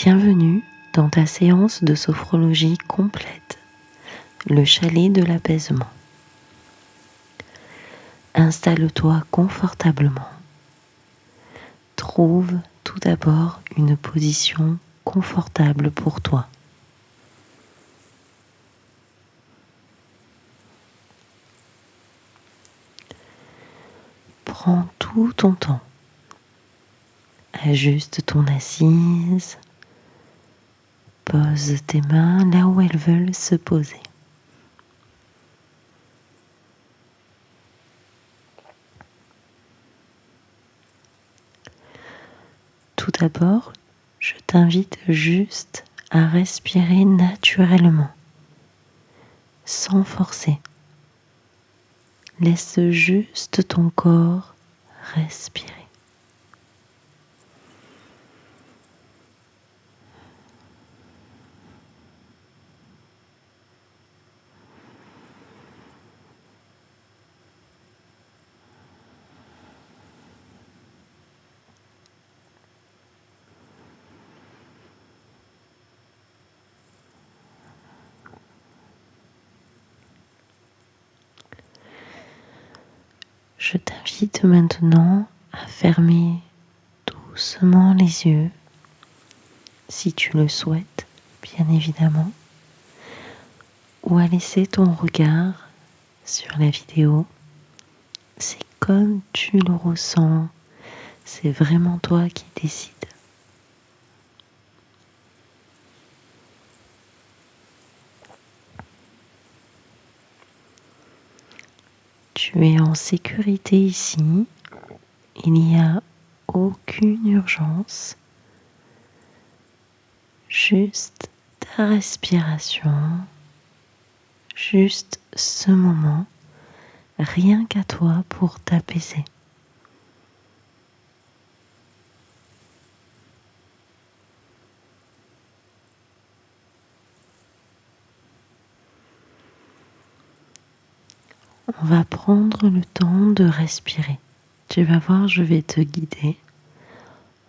Bienvenue dans ta séance de sophrologie complète, le chalet de l'apaisement. Installe-toi confortablement. Trouve tout d'abord une position confortable pour toi. Prends tout ton temps. Ajuste ton assise. Pose tes mains là où elles veulent se poser. Tout d'abord, je t'invite juste à respirer naturellement, sans forcer. Laisse juste ton corps respirer. Je t'invite maintenant à fermer doucement les yeux, si tu le souhaites, bien évidemment, ou à laisser ton regard sur la vidéo. C'est comme tu le ressens, c'est vraiment toi qui décides. Tu es en sécurité ici, il n'y a aucune urgence, juste ta respiration, juste ce moment, rien qu'à toi pour t'apaiser. On va prendre le temps de respirer. Tu vas voir, je vais te guider.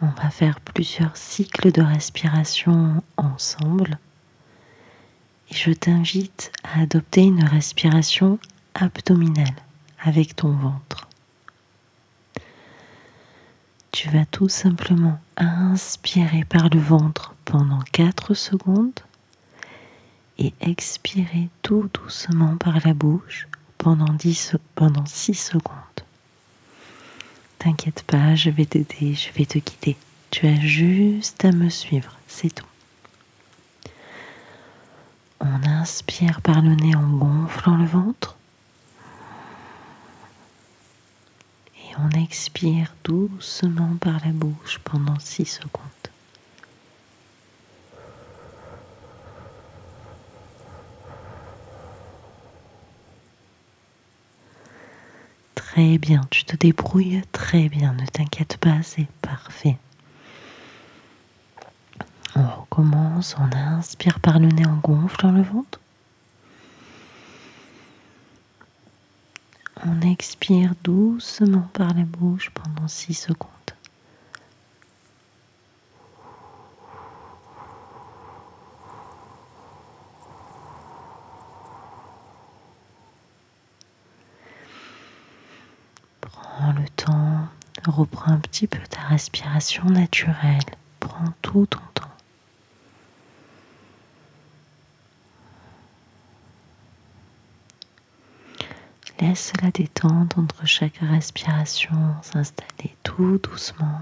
On va faire plusieurs cycles de respiration ensemble. Et je t'invite à adopter une respiration abdominale avec ton ventre. Tu vas tout simplement inspirer par le ventre pendant 4 secondes et expirer tout doucement par la bouche pendant 6 secondes. T'inquiète pas, je vais t'aider, je vais te guider. Tu as juste à me suivre, c'est tout. On inspire par le nez en gonflant le ventre. Et on expire doucement par la bouche pendant 6 secondes. Très bien, tu te débrouilles très bien, ne t'inquiète pas, c'est parfait. On recommence, on inspire par le nez en gonflant le ventre. On expire doucement par la bouche pendant 6 secondes. Prends le temps, reprends un petit peu ta respiration naturelle. Prends tout ton temps. Laisse la détente entre chaque respiration s'installer tout doucement.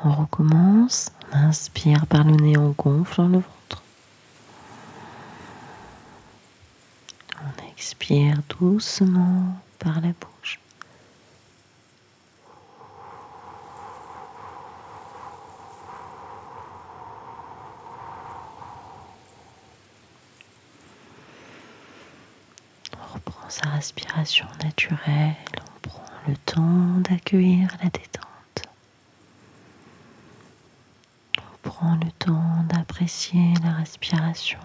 On recommence, on inspire par le nez, on gonfle le ventre. On expire doucement par la bouche. On reprend sa respiration naturelle, on prend le temps d'accueillir la détente. On prend le temps d'apprécier la respiration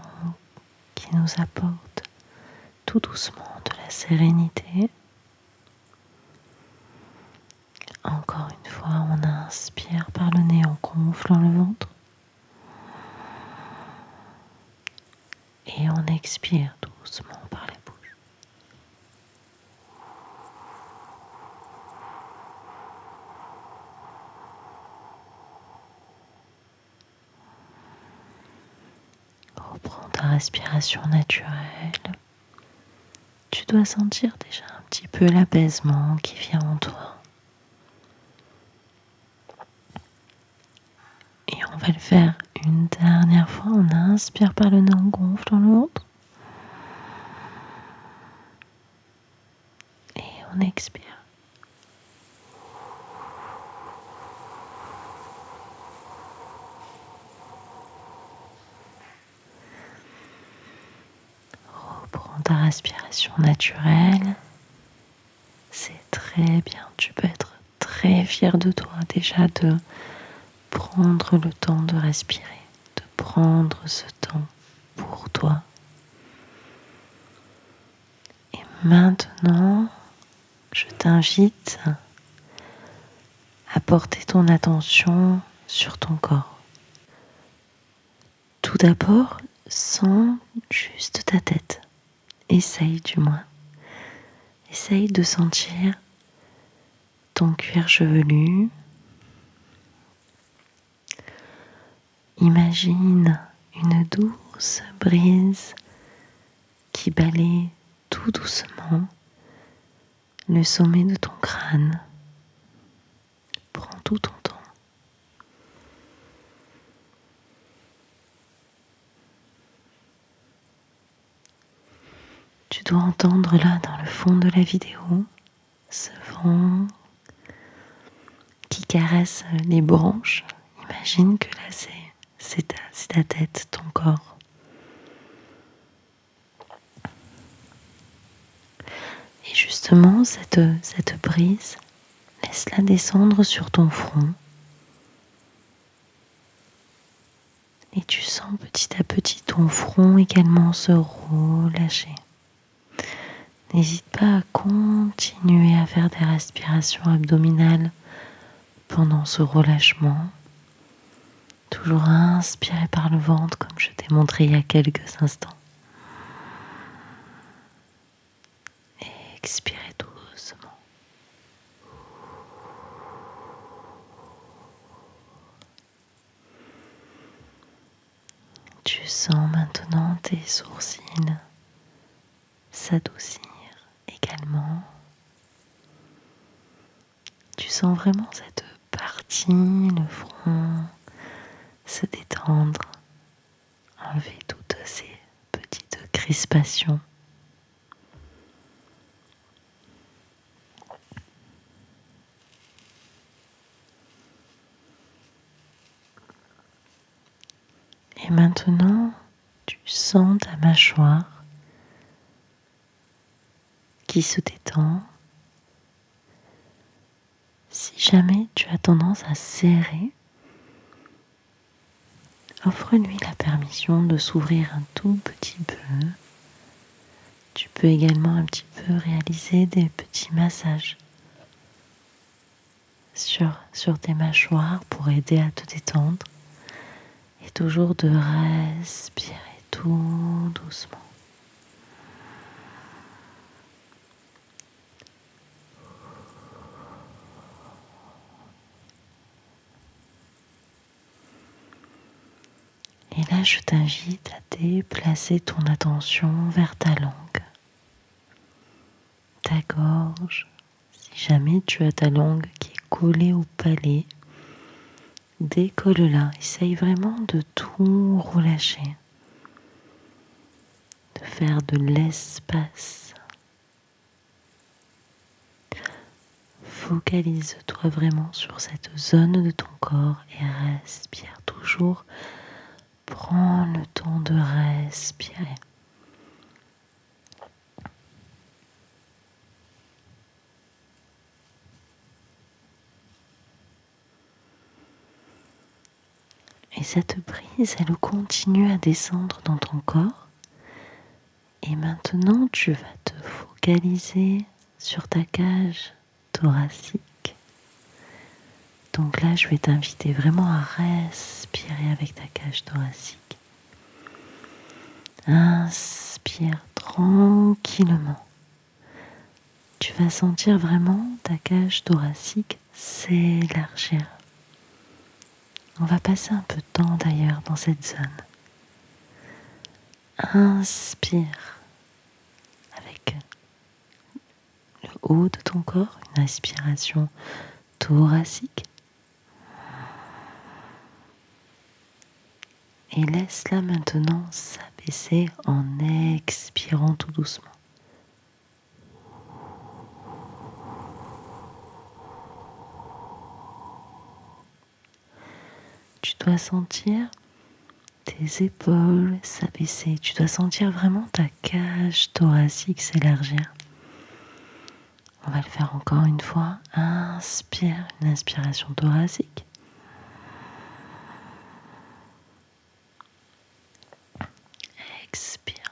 qui nous apporte tout doucement de la sérénité. Encore une fois, on inspire par le nez en gonflant le ventre. Et on expire doucement par la bouche. Reprends ta respiration naturelle. Tu dois sentir déjà un petit peu l'apaisement qui vient en toi. Et on va le faire une dernière fois. On inspire par le nez, on gonfle dans le ventre. Et on expire. Reprends ta respiration naturelle. C'est très bien. Tu peux être très fier de toi déjà de prendre le temps de respirer, de prendre ce temps pour toi. Et maintenant, je t'invite à porter ton attention sur ton corps. Tout d'abord, sens juste ta tête. Essaye du moins. Essaye de sentir ton cuir chevelu. Imagine une douce brise qui balaye tout doucement le sommet de ton crâne. Prends tout ton temps. Tu dois entendre là dans le fond de la vidéo ce vent qui caresse les branches. Imagine que là c'est ta tête, ton corps. Et justement cette brise, laisse-la descendre sur ton front. Et tu sens petit à petit ton front également se relâcher. N'hésite pas à continuer à faire des respirations abdominales pendant ce relâchement. Toujours inspirer par le ventre comme je t'ai montré il y a quelques instants. Et expirer doucement. Tu sens maintenant tes sourcils s'adoucir également. Tu sens vraiment cette partie, le front, se détendre, enlever toutes ces petites crispations. Et maintenant, tu sens ta mâchoire qui se détend. Si jamais tu as tendance à serrer, offre-lui la permission de s'ouvrir un tout petit peu. Tu peux également un petit peu réaliser des petits massages sur tes mâchoires pour aider à te détendre. Et toujours de respirer tout doucement. Et là, je t'invite à déplacer ton attention vers ta langue, ta gorge. Si jamais tu as ta langue qui est collée au palais, décolle-la. Essaye vraiment de tout relâcher, de faire de l'espace. Focalise-toi vraiment sur cette zone de ton corps et respire toujours. Prends le temps de respirer. Et cette brise, elle continue à descendre dans ton corps. Et maintenant, tu vas te focaliser sur ta cage thoracique. Donc là, je vais t'inviter vraiment à respirer avec ta cage thoracique. Inspire tranquillement. Tu vas sentir vraiment ta cage thoracique s'élargir. On va passer un peu de temps d'ailleurs dans cette zone. Inspire avec le haut de ton corps, une respiration thoracique. Et laisse-la maintenant s'abaisser en expirant tout doucement. Tu dois sentir tes épaules s'abaisser. Tu dois sentir vraiment ta cage thoracique s'élargir. On va le faire encore une fois. Inspire, une inspiration thoracique. Expire.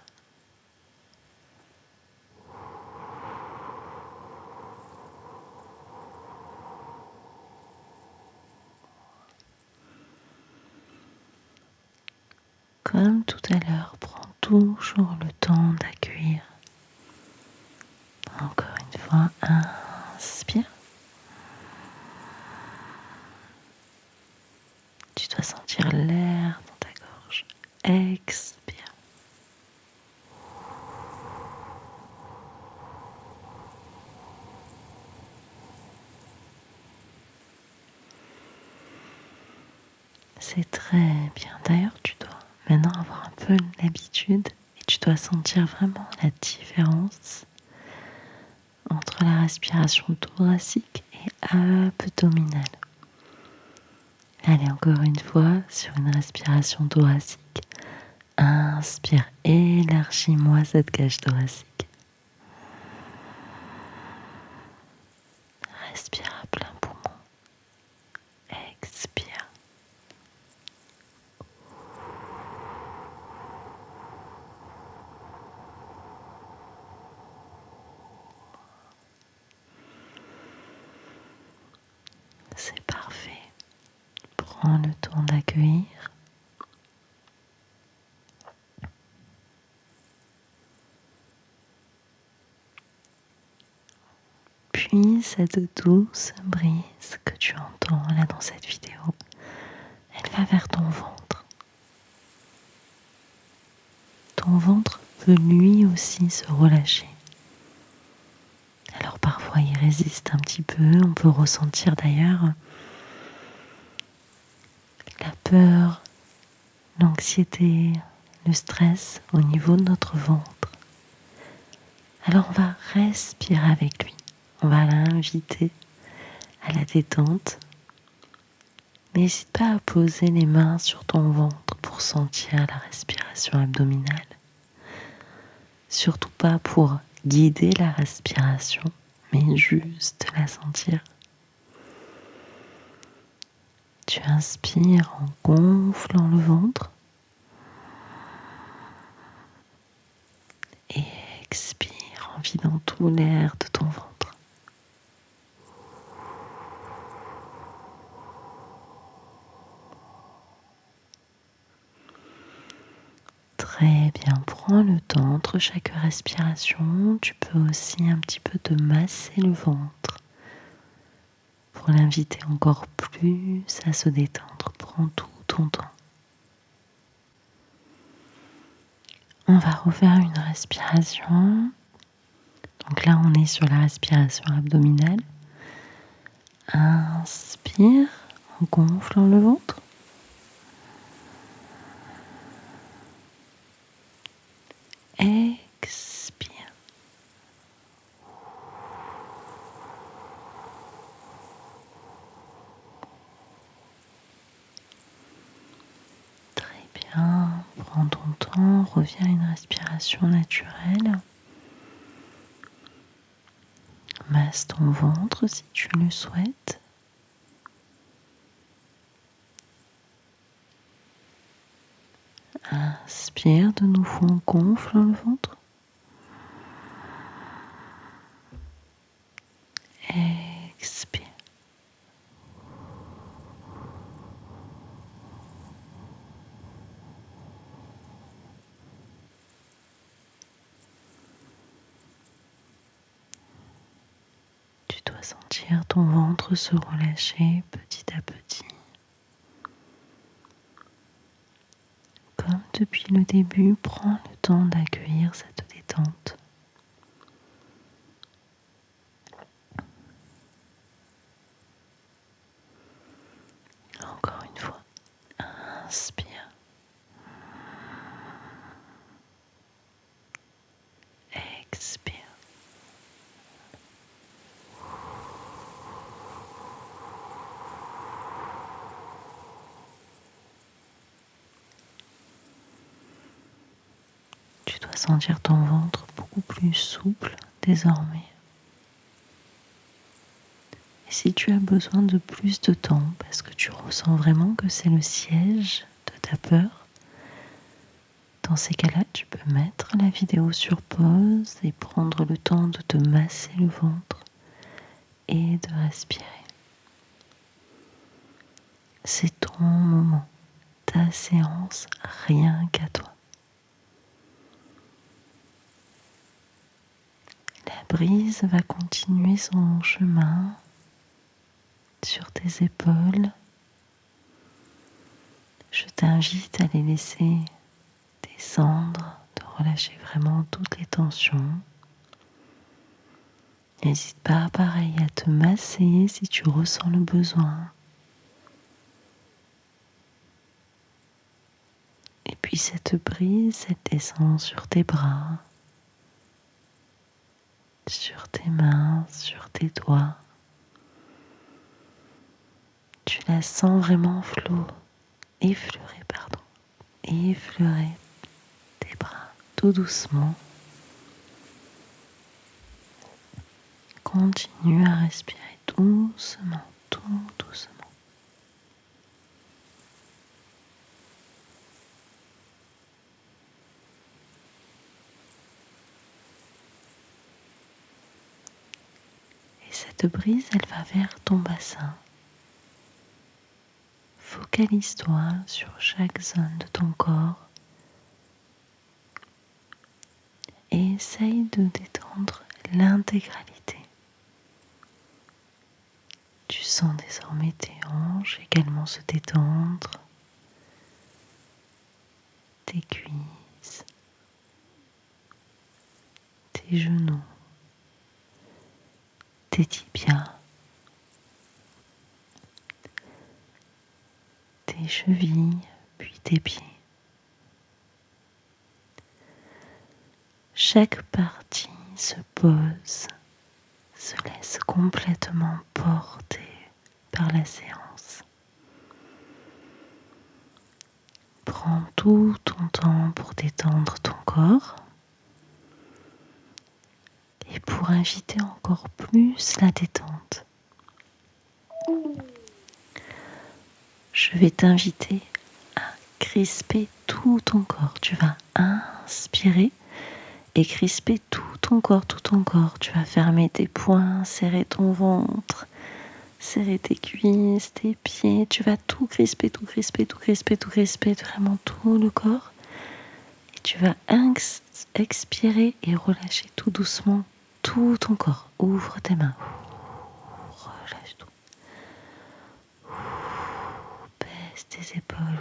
Comme tout à l'heure, prends toujours le temps d'accueillir. Encore une fois, inspire. Tu dois sentir l'air dans ta gorge. Expire. C'est très bien. D'ailleurs, tu dois maintenant avoir un peu l'habitude et tu dois sentir vraiment la différence entre la respiration thoracique et abdominale. Allez, encore une fois, sur une respiration thoracique. Inspire, élargis-moi cette cage thoracique. Respire à plein poumon. Expire. C'est parfait. Prends le temps d'accueillir. Puis cette douce brise que tu entends là dans cette vidéo, elle va vers ton ventre. Ton ventre peut lui aussi se relâcher. Alors parfois il résiste un petit peu, on peut ressentir d'ailleurs la peur, l'anxiété, le stress au niveau de notre ventre. Alors on va respirer avec lui. On va l'inviter à la détente. N'hésite pas à poser les mains sur ton ventre pour sentir la respiration abdominale. Surtout pas pour guider la respiration, mais juste la sentir. Tu inspires en gonflant le ventre et expire en vidant tout l'air de ton ventre. Très bien, prends le temps entre chaque respiration. Tu peux aussi un petit peu te masser le ventre pour l'inviter encore plus à se détendre. Prends tout ton temps. On va refaire une respiration. Donc là, on est sur la respiration abdominale. Inspire en gonflant le ventre. Expire. Très bien. Prends ton temps. Reviens à une respiration naturelle. Masse ton ventre si tu le souhaites. Inspire de nouveau en gonflant le ventre. Expire. sentir ton ventre se relâcher petit à petit. Comme depuis le début, prends le temps d'accueillir cette détente. Encore une fois, inspire. Expire. Tu dois sentir ton ventre beaucoup plus souple désormais. Et si tu as besoin de plus de temps parce que tu ressens vraiment que c'est le siège de ta peur, dans ces cas-là, tu peux mettre la vidéo sur pause et prendre le temps de te masser le ventre et de respirer. C'est ton moment, ta séance, rien qu'à toi. La brise va continuer son chemin sur tes épaules. Je t'invite à les laisser descendre, de relâcher vraiment toutes les tensions. N'hésite pas, pareil, à te masser si tu ressens le besoin. Et puis cette brise, elle descend sur tes bras, sur tes mains, sur tes doigts. Tu la sens vraiment effleurer tes bras tout doucement. Continue à respirer doucement, tout doucement. Et cette brise, elle va vers ton bassin. Focalise-toi sur chaque zone de ton corps et essaye de détendre l'intégralité. Tu sens désormais tes hanches également se détendre, tes cuisses, tes genoux, tes tibias, tes chevilles, puis tes pieds. Chaque partie se pose, se laisse complètement porter par la séance. Prends tout ton temps pour détendre ton corps et pour inviter encore plus la détente. Je vais t'inviter à crisper tout ton corps. Tu vas inspirer et crisper tout ton corps. Tu vas fermer tes poings, serrer ton ventre, serrer tes cuisses, tes pieds. Tu vas tout crisper, vraiment tout le corps. Et tu vas expirer et relâcher tout doucement tout ton corps. Ouvre tes mains. Relâche tout. Baisse tes épaules.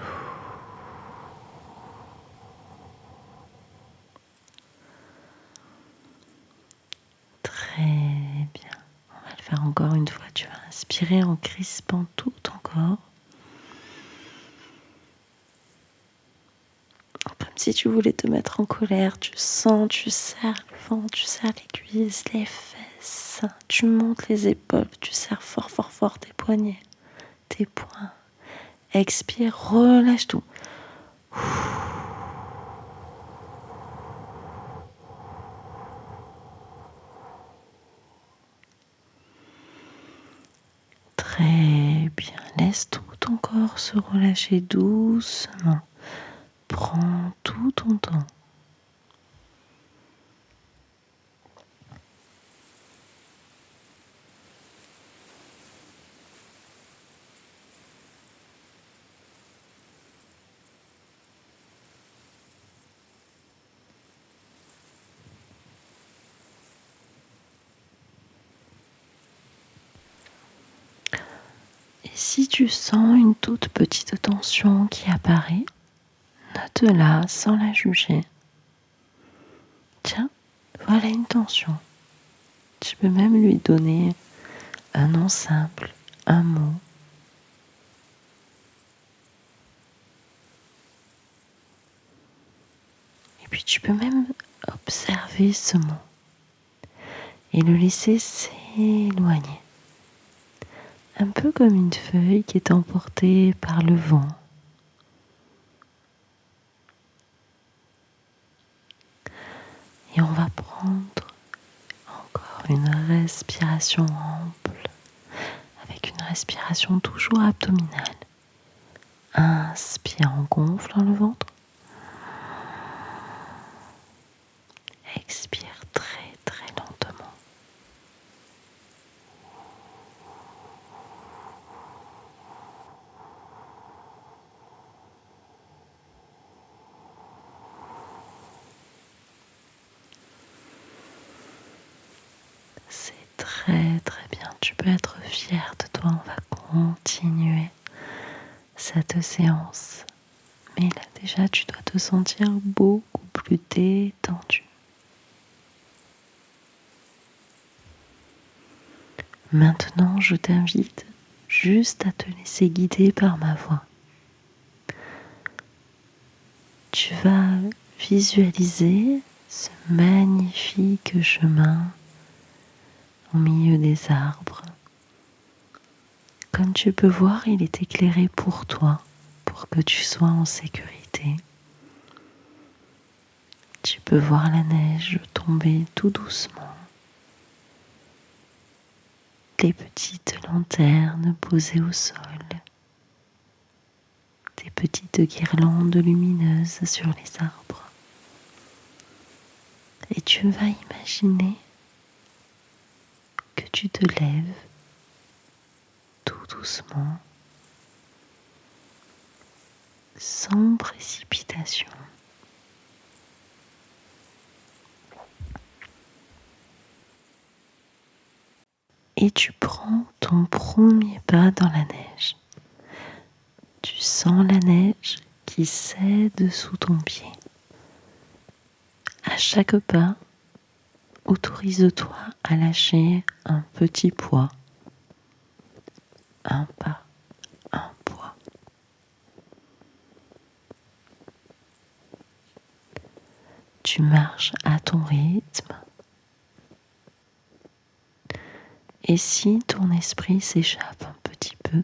Très bien. On va le faire encore une fois. Tu vas inspirer en crispant tout ton corps. Comme si tu voulais te mettre en colère. Tu sens, tu serres le ventre, tu serres les cuisses, les fesses. Tu montes les épaules. Tu serres fort tes poignets, tes poings. Expire, relâche tout. Très bien. Laisse tout ton corps se relâcher doucement. Prends tout ton temps. Et si tu sens une toute petite tension qui apparaît, note-la sans la juger. Tiens, voilà une tension. Tu peux même lui donner un nom simple, un mot. Et puis tu peux même observer ce mot et le laisser s'éloigner. Un peu comme une feuille qui est emportée par le vent. Et on va prendre encore une respiration ample, avec une respiration toujours abdominale. Inspire en gonflant le ventre. Expire très très lentement. C'est très très bien. Tu peux être fier de toi. On va continuer cette séance. Mais là déjà, tu dois te sentir beaucoup plus détendu. Maintenant, je t'invite juste à te laisser guider par ma voix. Tu vas visualiser ce magnifique chemin au milieu des arbres. Comme tu peux voir, il est éclairé pour toi, pour que tu sois en sécurité. Tu peux voir la neige tomber tout doucement. Les petites lanternes posées au sol. Des petites guirlandes lumineuses sur les arbres. Et tu vas imaginer que tu te lèves tout doucement, sans précipitation. Et tu prends ton premier pas dans la neige. Tu sens la neige qui cède sous ton pied. À chaque pas, autorise-toi à lâcher un petit poids. Un pas, un poids. Tu marches à ton rythme. Et si ton esprit s'échappe un petit peu,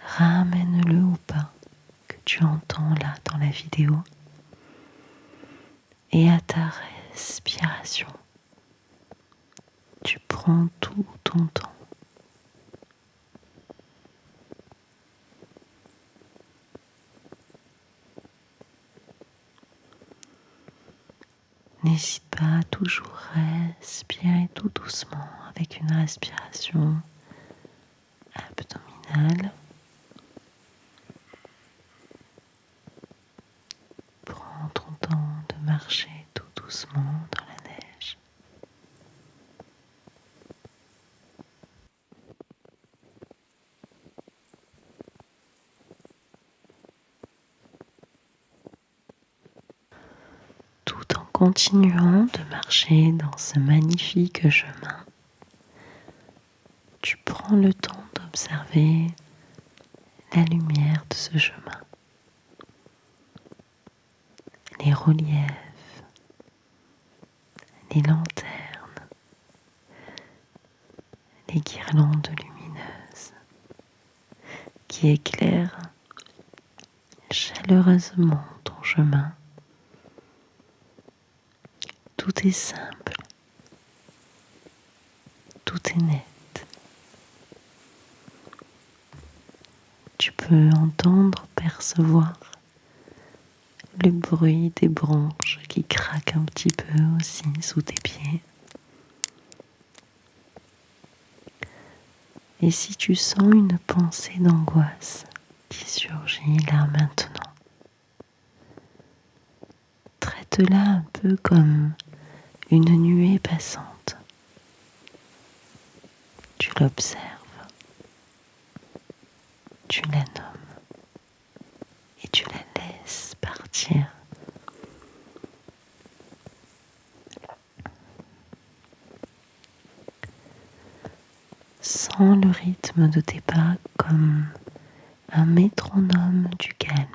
ramène-le au pas que tu entends là dans la vidéo et à ta respiration. Tu prends tout ton temps. N'hésite pas à toujours respirer tout doucement avec une respiration abdominale. Prends ton temps de marcher tout doucement dans la neige. Tout en continuant de marcher dans ce magnifique chemin, tu prends le temps d'observer la lumière de ce chemin, les reliefs, les lanternes, les guirlandes lumineuses qui éclairent chaleureusement ton chemin. Tout est simple, tout est net. Tu peux entendre, percevoir le bruit des branches qui craquent un petit peu aussi sous tes pieds. Et si tu sens une pensée d'angoisse qui surgit là maintenant, traite-la un peu comme une nuée passante. Tu l'observes la nommes et tu la laisses partir. Sens le rythme de tes pas comme un métronome du calme.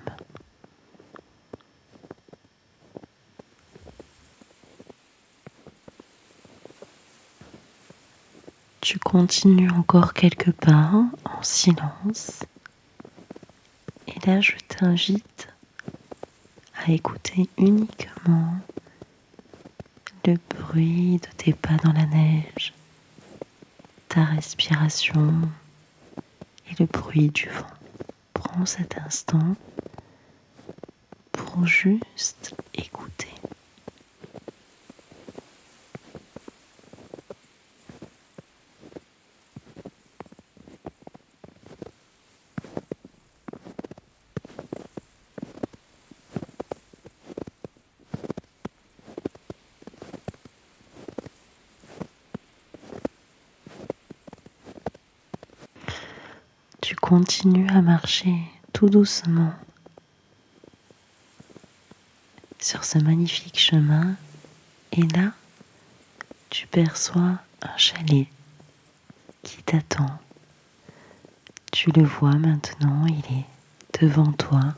Tu continues encore quelques pas en silence. Et là, je t'invite à écouter uniquement le bruit de tes pas dans la neige, ta respiration et le bruit du vent. Prends cet instant pour juste écouter. Tu continues à marcher tout doucement sur ce magnifique chemin et là, tu perçois un chalet qui t'attend. Tu le vois maintenant, il est devant toi.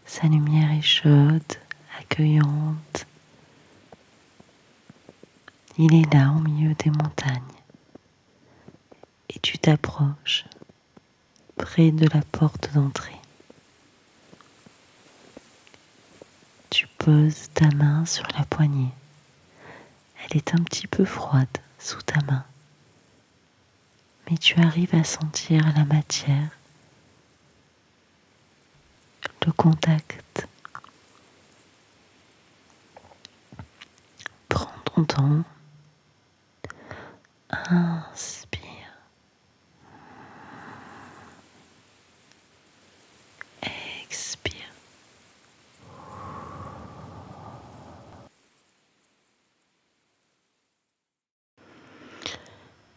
Sa lumière est chaude, accueillante. Il est là au milieu des montagnes. Et tu t'approches près de la porte d'entrée. Tu poses ta main sur la poignée. Elle est un petit peu froide sous ta main. Mais tu arrives à sentir la matière, le contact. Prends ton temps. Inspire. Expire.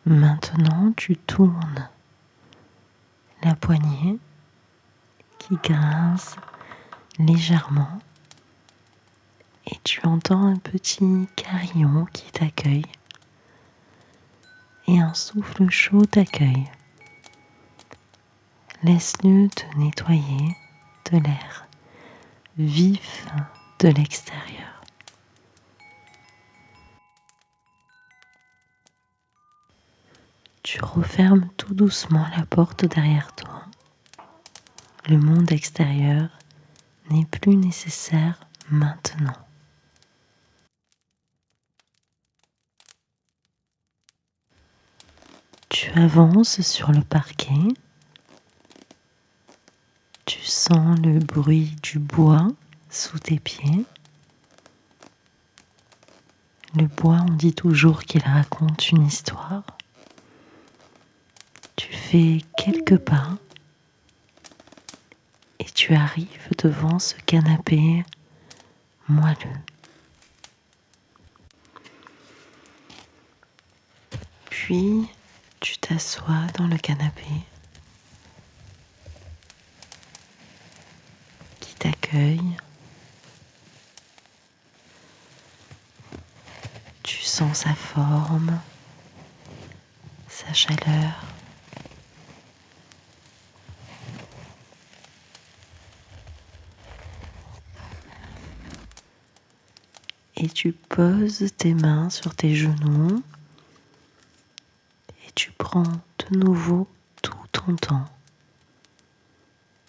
Maintenant, tu tournes la poignée qui grince légèrement et tu entends un petit carillon qui t'accueille et un souffle chaud t'accueille. Laisse-le te nettoyer de l'air vif de l'extérieur. Tu refermes tout doucement la porte derrière toi. Le monde extérieur n'est plus nécessaire maintenant. Tu avances sur le parquet. Tu sens le bruit du bois sous tes pieds. Le bois, on dit toujours qu'il raconte une histoire. Tu fais quelques pas et tu arrives devant ce canapé moelleux. Puis, tu t'assois dans le canapé qui t'accueille. Tu sens sa forme, sa chaleur. Et tu poses tes mains sur tes genoux et tu prends de nouveau tout ton temps.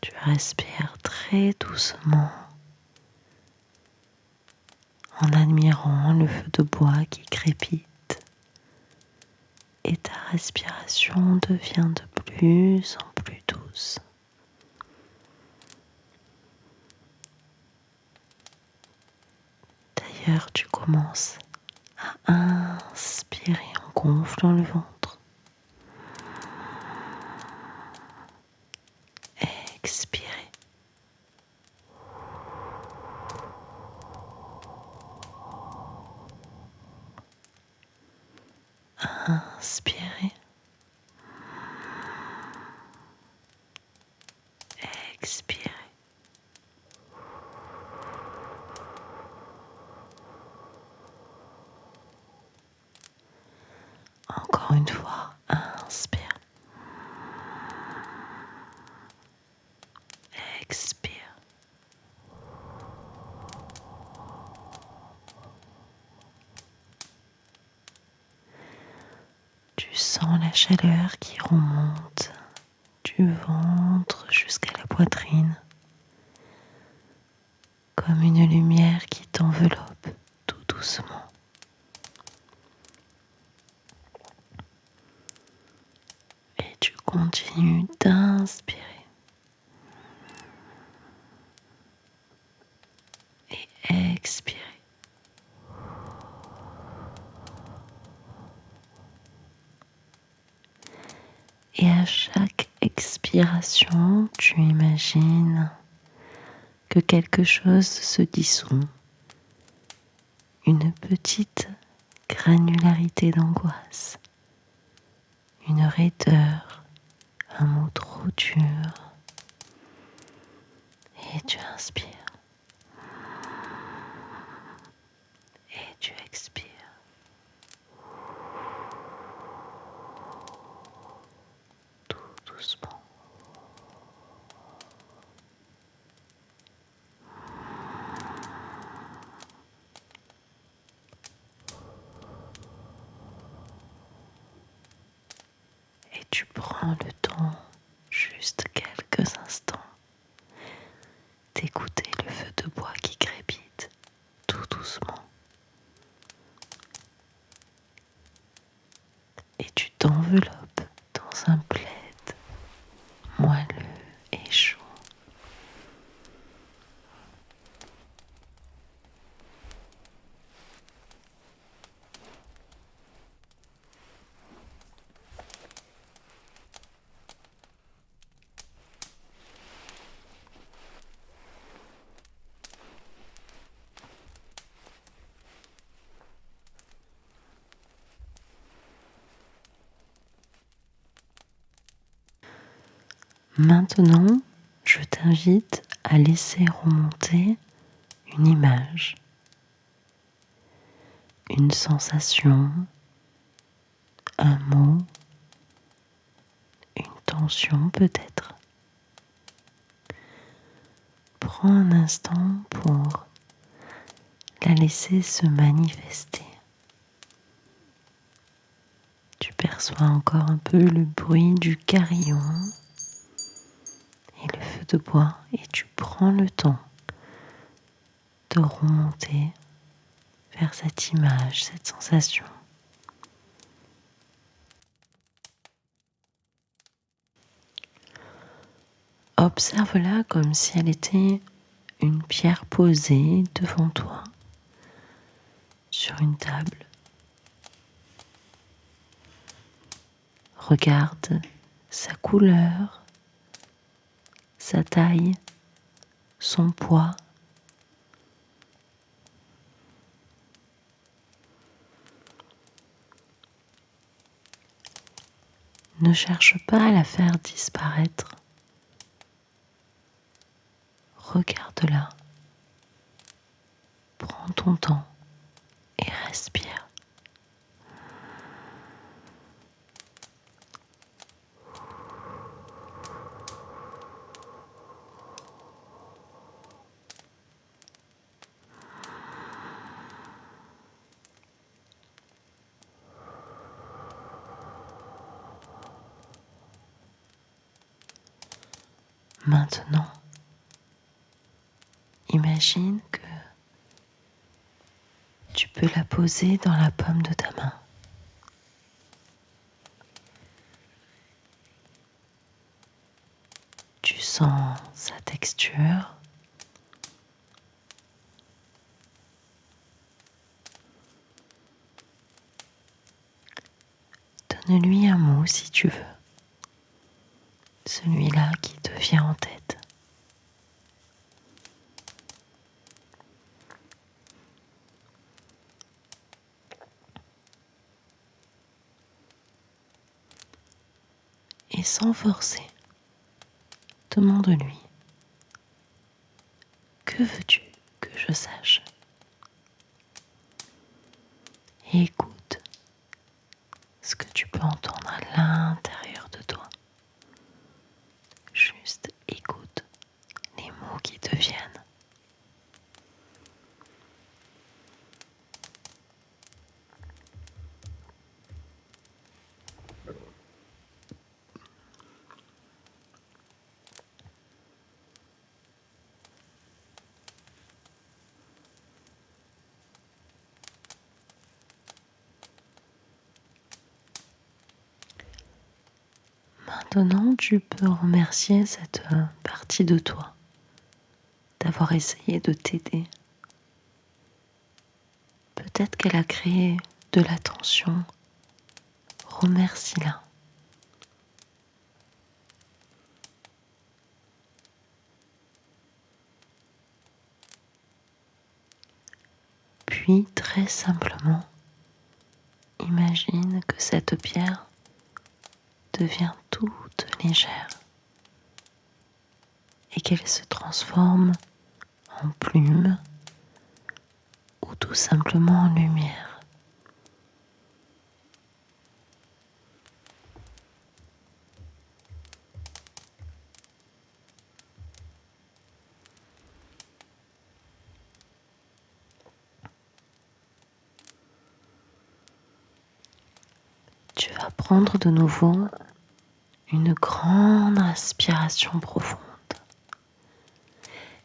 Tu respires très doucement en admirant le feu de bois qui crépite et ta respiration devient de plus en plus douce. D'ailleurs, tu commences à inspirer en gonflant le ventre. Expirer. Inspirer. Encore une fois, inspire. Expire. Tu sens la chaleur qui remonte du ventre jusqu'à la poitrine, comme une lumière qui t'enveloppe tout doucement. Et tu continues d'inspirer et expirer. Et à chaque expiration, tu imagines que quelque chose se dissout, une petite granularité d'angoisse, une raideur, un mot trop dur. Et tu inspires et tu expires. Tout doucement. Et tu prends le temps, juste quelques instants, d'écouter le feu de bois qui crépite tout doucement. Et tu t'enveloppes dans un plaid moelleux et chaud. Maintenant, je t'invite à laisser remonter une image, une sensation, un mot, une tension peut-être. Prends un instant pour la laisser se manifester. Tu perçois encore un peu le bruit du carillon et le feu de bois et tu prends le temps de remonter vers cette image, cette sensation. Observe-la comme si elle était une pierre posée devant toi sur une table. Regarde sa couleur, sa taille, son poids. Ne cherche pas à la faire disparaître. Regarde-la. Prends ton temps et respire. Maintenant, imagine que tu peux la poser dans la paume de ta main. Tu sens sa texture. Donne-lui un mot si tu veux. Celui-là qui te vient en tête. Et sans forcer, demande-lui. Que veux-tu que je sache? Et écoute ce que tu peux Maintenant, tu peux remercier cette partie de toi d'avoir essayé de t'aider. Peut-être qu'elle a créé de la tension. Remercie-la. Puis, très simplement, imagine que cette pierre devient toute légère et qu'elle se transforme en plume ou tout simplement en lumière. Tu vas prendre de nouveau une grande inspiration profonde.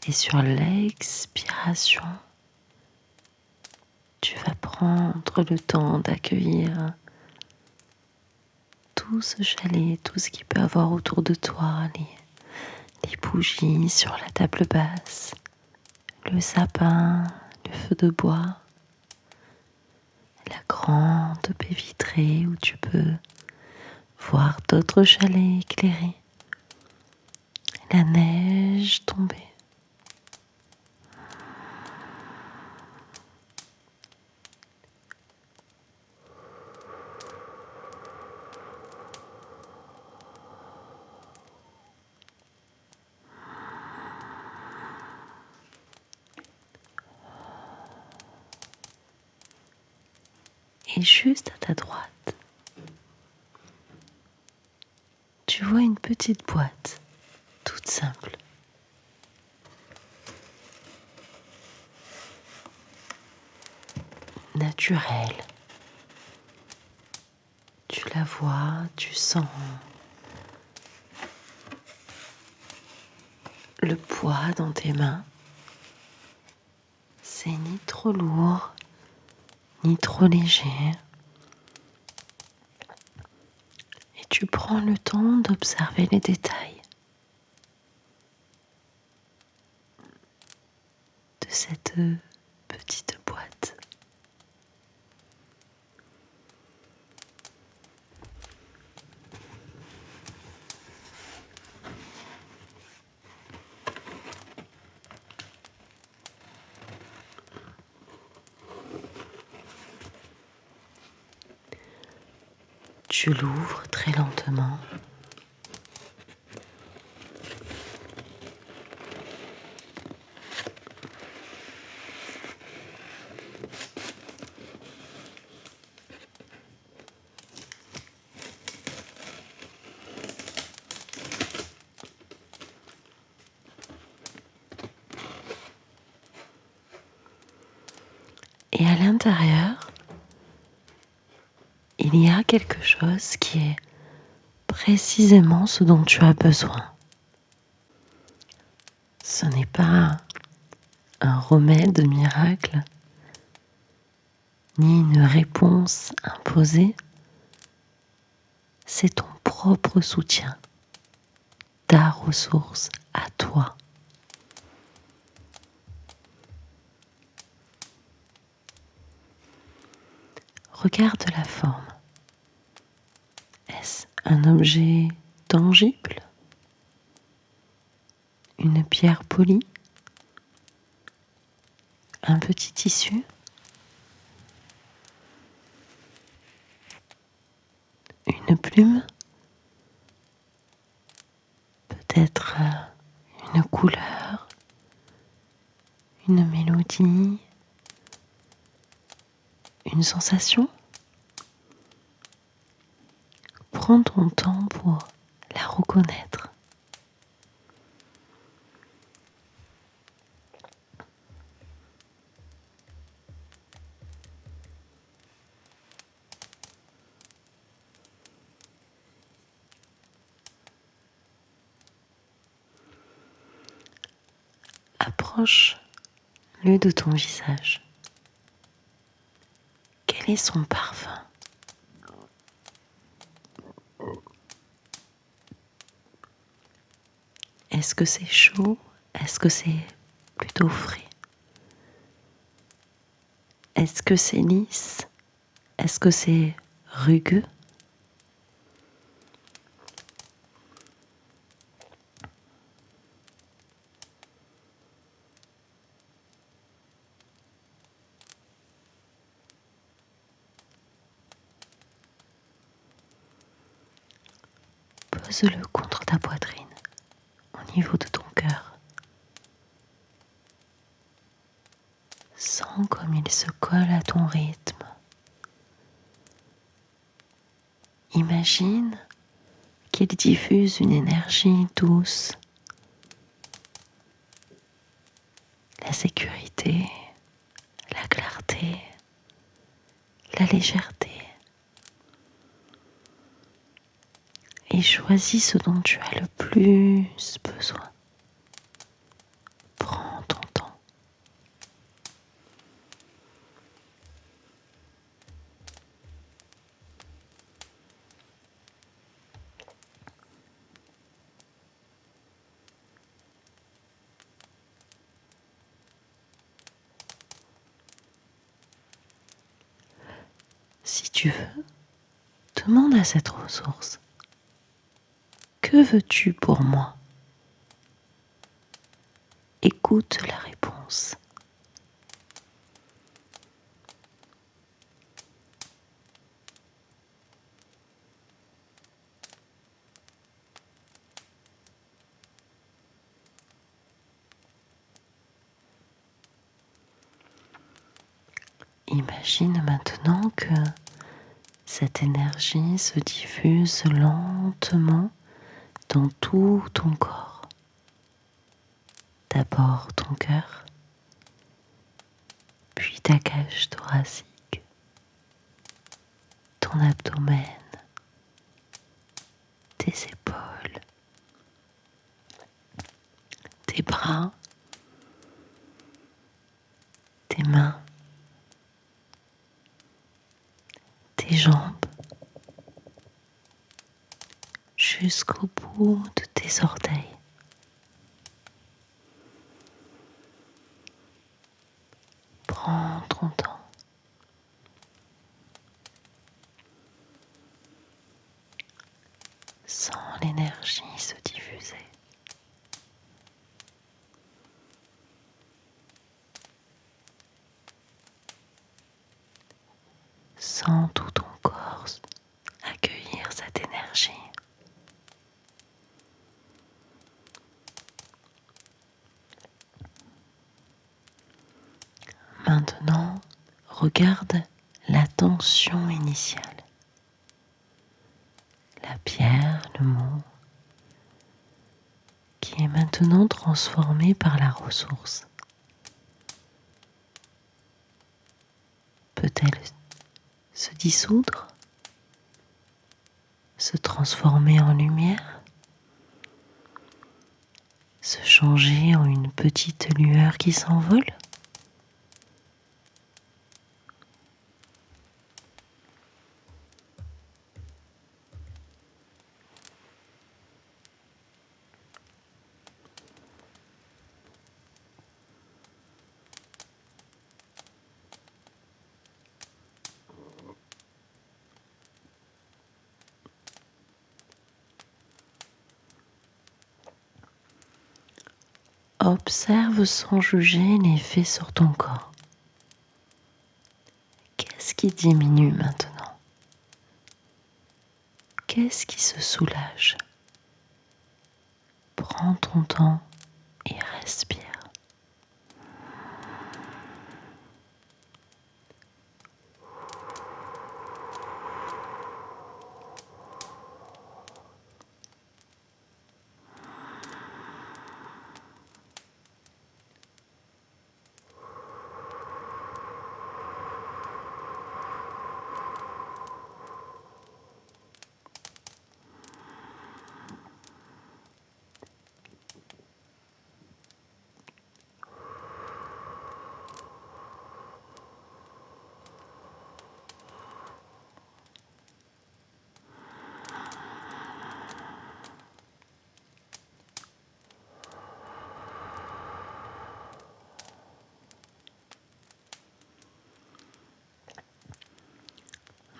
Et sur l'expiration, tu vas prendre le temps d'accueillir tout ce chalet, tout ce qu'il peut avoir autour de toi, les bougies sur la table basse, le sapin, le feu de bois, la grande baie vitrée où tu peux voir d'autres chalets éclairés, la neige tomber. Et juste à ta droite, tu vois une petite boîte, toute simple. Naturelle. Tu la vois, tu sens le poids dans tes mains. C'est ni trop lourd, ni trop léger. Et tu prends le temps d'observer les détails de cette petite boîte. Tu l'ouvres très lentement. Et à l'intérieur, il y a quelque chose qui est précisément ce dont tu as besoin. Ce n'est pas un remède miracle, ni une réponse imposée. C'est ton propre soutien, ta ressource à toi. Regarde la forme. Est-ce un objet tangible? Une pierre polie? Un petit tissu? Une plume? Peut-être une couleur? Une mélodie? Une sensation? Prends ton temps pour la reconnaître. Approche-le de ton visage. Quel est son parfum? Est-ce que c'est chaud? Est-ce que c'est plutôt frais? Est-ce que c'est lisse? Est-ce que c'est rugueux? Pose-le contre ta poitrine, au niveau de ton cœur. Sens comme il se colle à ton rythme. Imagine qu'il diffuse une énergie douce, la sécurité, la clarté, la légèreté. Et choisis ce dont tu as le plus besoin. Prends ton temps. Si tu veux, demande à cette ressource: que veux-tu pour moi? Écoute la réponse. Imagine maintenant que cette énergie se diffuse lentement dans tout ton corps. D'abord ton cœur, puis ta cage thoracique, ton abdomen, tes épaules, tes bras, tes mains, tes jambes, jusqu'au bout de tes orteils. Prends ton temps. Sens l'énergie se diffuser. Sens tout ton corps accueillir cette énergie. Maintenant, regarde la tension initiale. La pierre, le mot, qui est maintenant transformée par la ressource. Peut-elle se dissoudre, se transformer en lumière, se changer en une petite lueur qui s'envole? Observe sans juger l'effet sur ton corps. Qu'est-ce qui diminue maintenant? Qu'est-ce qui se soulage? Prends ton temps et respire.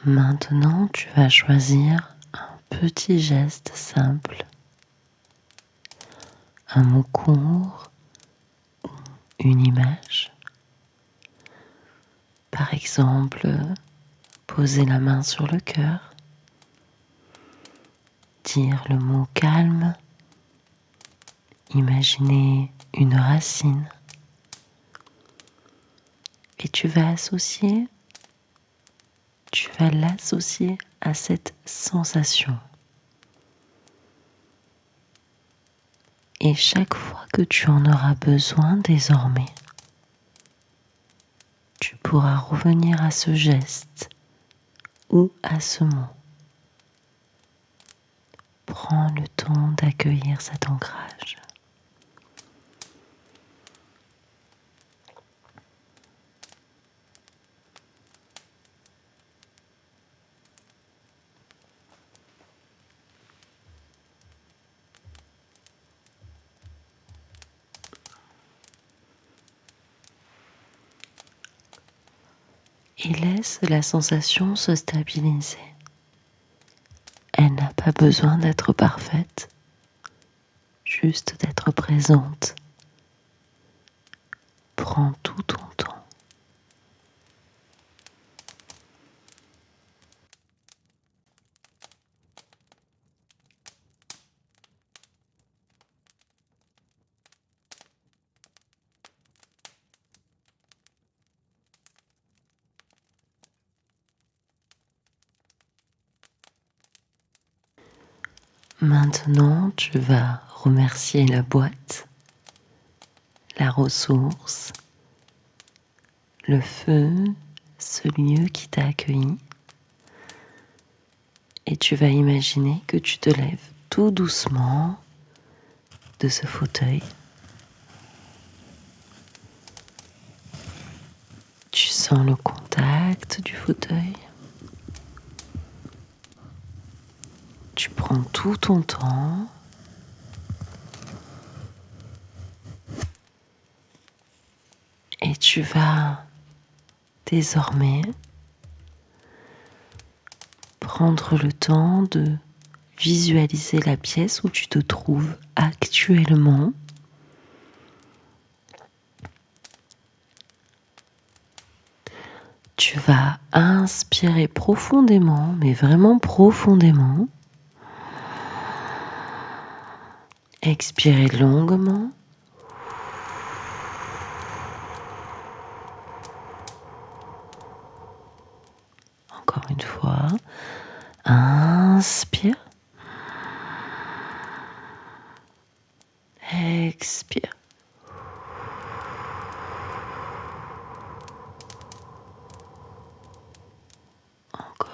Maintenant, tu vas choisir un petit geste simple, un mot court, une image. Par exemple, poser la main sur le cœur, dire le mot calme, imaginer une racine. Et tu vas l'associer à cette sensation. Et chaque fois que tu en auras besoin désormais, tu pourras revenir à ce geste ou à ce mot. Prends le temps d'accueillir cet ancrage. Et laisse la sensation se stabiliser. Elle n'a pas besoin d'être parfaite, juste d'être présente. Prends tout ton temps. Maintenant, tu vas remercier la boîte, la ressource, le feu, ce lieu qui t'a accueilli. Et tu vas imaginer que tu te lèves tout doucement de ce fauteuil. Tu sens le contact du fauteuil. Tu prends tout ton temps. Et tu vas désormais prendre le temps de visualiser la pièce où tu te trouves actuellement. Tu vas inspirer profondément, mais vraiment profondément. Expirer longuement. Encore une fois. Inspire. Expire. Encore.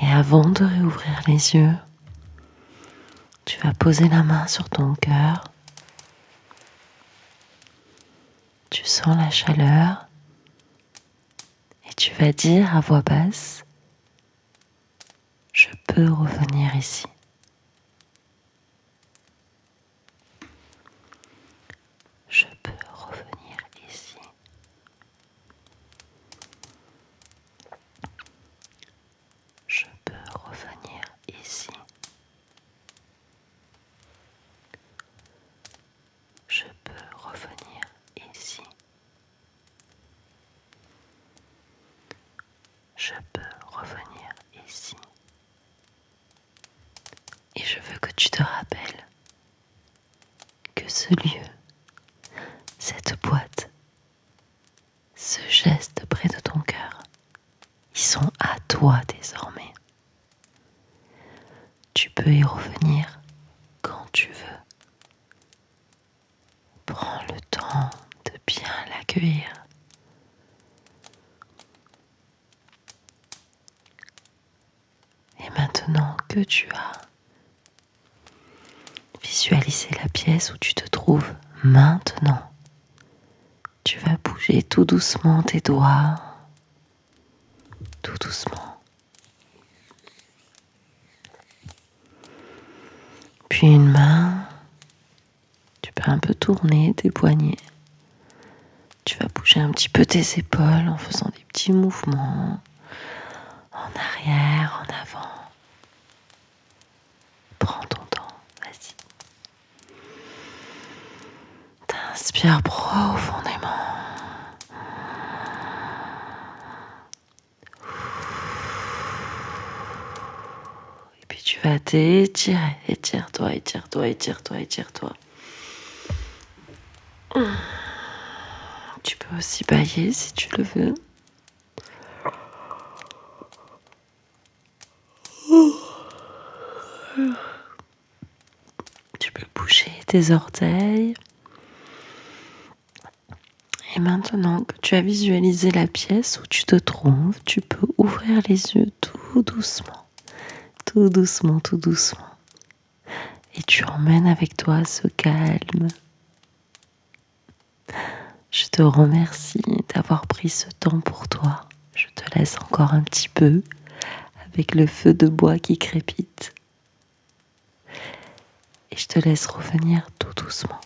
Et avant de réouvrir les yeux, tu vas poser la main sur ton cœur. Tu sens la chaleur et tu vas dire à voix basse, je peux revenir ici. Je peux revenir ici. Je peux revenir ici. Je peux revenir ici. Je peux revenir ici. Et je veux que tu te rappelles que ce lieu, cette boîte, ce geste près de ton cœur, ils sont à toi désormais. Tu peux y revenir quand tu veux. Prends le temps de bien l'accueillir. Et maintenant que tu as visualisé la pièce où tu te trouves maintenant, tu vas bouger tout doucement tes doigts, tout doucement. Puis une main, tu peux un peu tourner tes poignets. Tu vas bouger un petit peu tes épaules en faisant des petits mouvements en arrière, en avant. Prends ton temps, vas-y. T'inspires profondément. Et puis tu vas t'étirer. Étire-toi, étire-toi, étire-toi, étire-toi. Tu peux aussi bâiller si tu le veux. Tu peux bouger tes orteils. Et maintenant que tu as visualisé la pièce où tu te trouves, tu peux ouvrir les yeux tout doucement. Tout doucement, tout doucement. Et tu emmènes avec toi ce calme. Je te remercie d'avoir pris ce temps pour toi. Je te laisse encore un petit peu avec le feu de bois qui crépite. Et je te laisse revenir tout doucement.